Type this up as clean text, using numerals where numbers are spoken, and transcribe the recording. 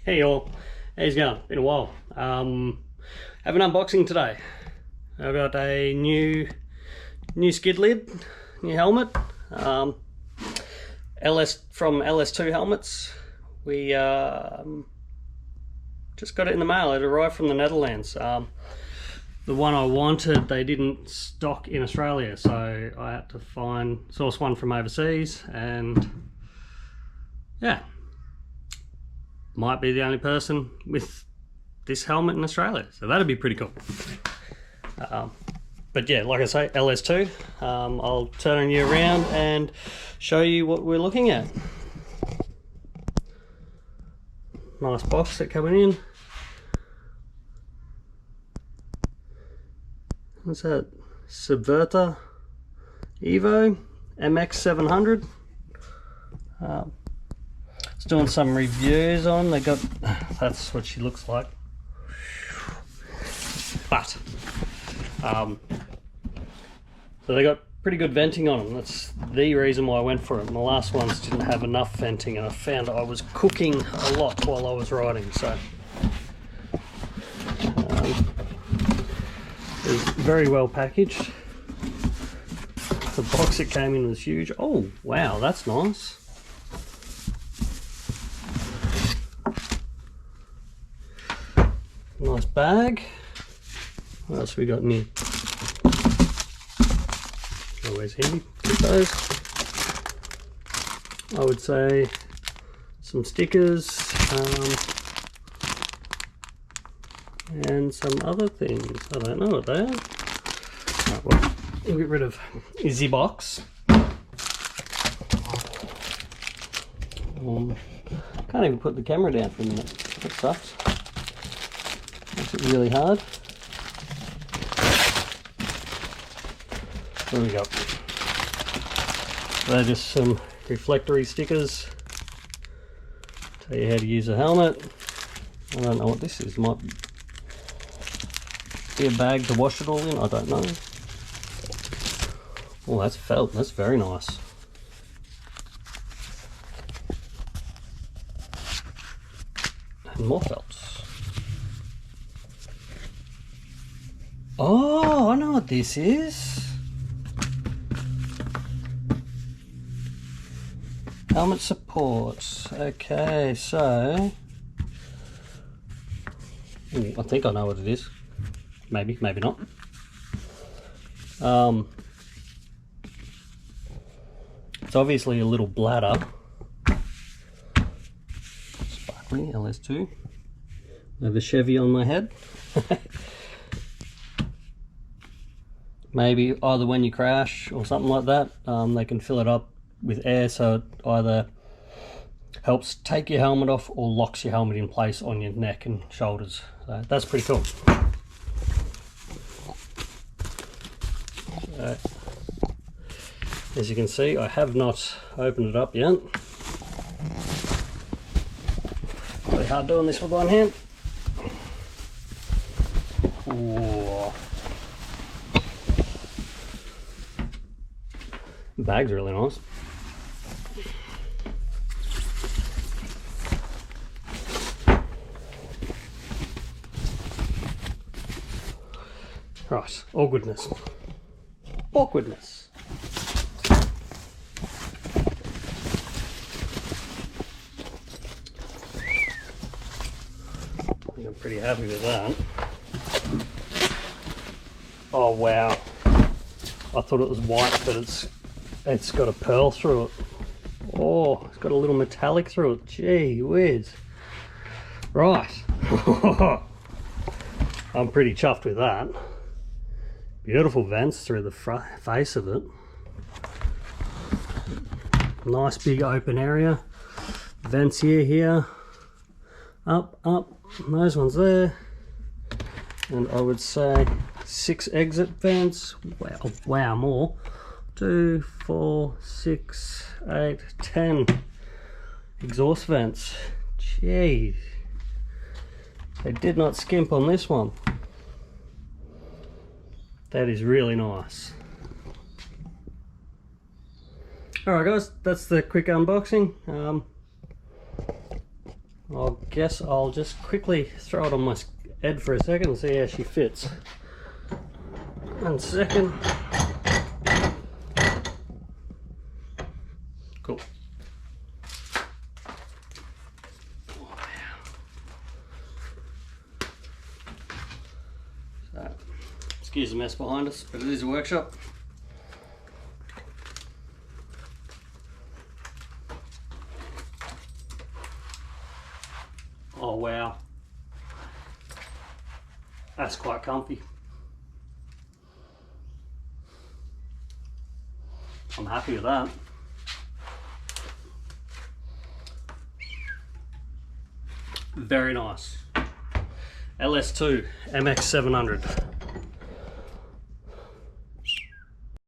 Hey all, how's it going? Been a while. Have an unboxing today. I've got a new skid lid, new helmet. From LS2 helmets. We just got it in the mail. It arrived from the Netherlands. The one I wanted, they didn't stock in Australia, so I had to source one from overseas, and yeah. Might be the only person with this helmet in Australia, so that'd be pretty cool. But yeah, like I say, LS2. I'll turn you around and show you what we're looking at. Nice box that coming in. What's that? Subverter Evo MX700. Doing some reviews on. They got, that's what she looks like. But so they got pretty good venting on them. That's the reason why I went for it. My last ones didn't have enough venting, and I found I was cooking a lot while I was riding. So it was very well packaged. The box it came in was huge. Oh wow, that's nice. Nice bag. What else we got in here? Always handy. Keep those. I would say some stickers and some other things. I don't know what they are. Right, well, we'll get rid of Izzy box. Can't even put the camera down for a minute. That sucks. Makes it really hard. There we go. They're just some reflectory stickers. Tell you how to use a helmet. I don't know what this is. Might be a bag to wash it all in. I don't know. Oh, that's felt. That's very nice. And more felts. Oh, I know what this is. Helmet support. Okay, so I think I know what it is. Maybe, maybe not. It's obviously a little bladder. Sparkly LS2. I have a Chevy on my head. Maybe either when you crash or something like that, they can fill it up with air, so it either helps take your helmet off or locks your helmet in place on your neck and shoulders. So that's pretty cool. So, as you can see, I have not opened it up yet. Really hard doing this with one hand. Ooh. The bag's really nice. Right, all goodness. Awkwardness. I think I'm pretty happy with that. Oh wow. I thought it was white, but it's got a pearl through it. Oh, it's got a little metallic through it. Gee whiz. Right. I'm pretty chuffed with that. Beautiful vents through the face of it. Nice big open area. Vents here. Up. Those ones there. And I would say 6 exit vents. Wow, more. 2, 4, 6, 8, 10 exhaust vents. Jeez. They did not skimp on this one. That is really nice. Alright guys, that's the quick unboxing. I guess I'll just quickly throw it on my head for a second and see how she fits. 1 second. Cool. So, excuse the mess behind us, but it is a workshop. Oh wow, that's quite comfy. I'm happy with that. Very nice. LS2 MX700.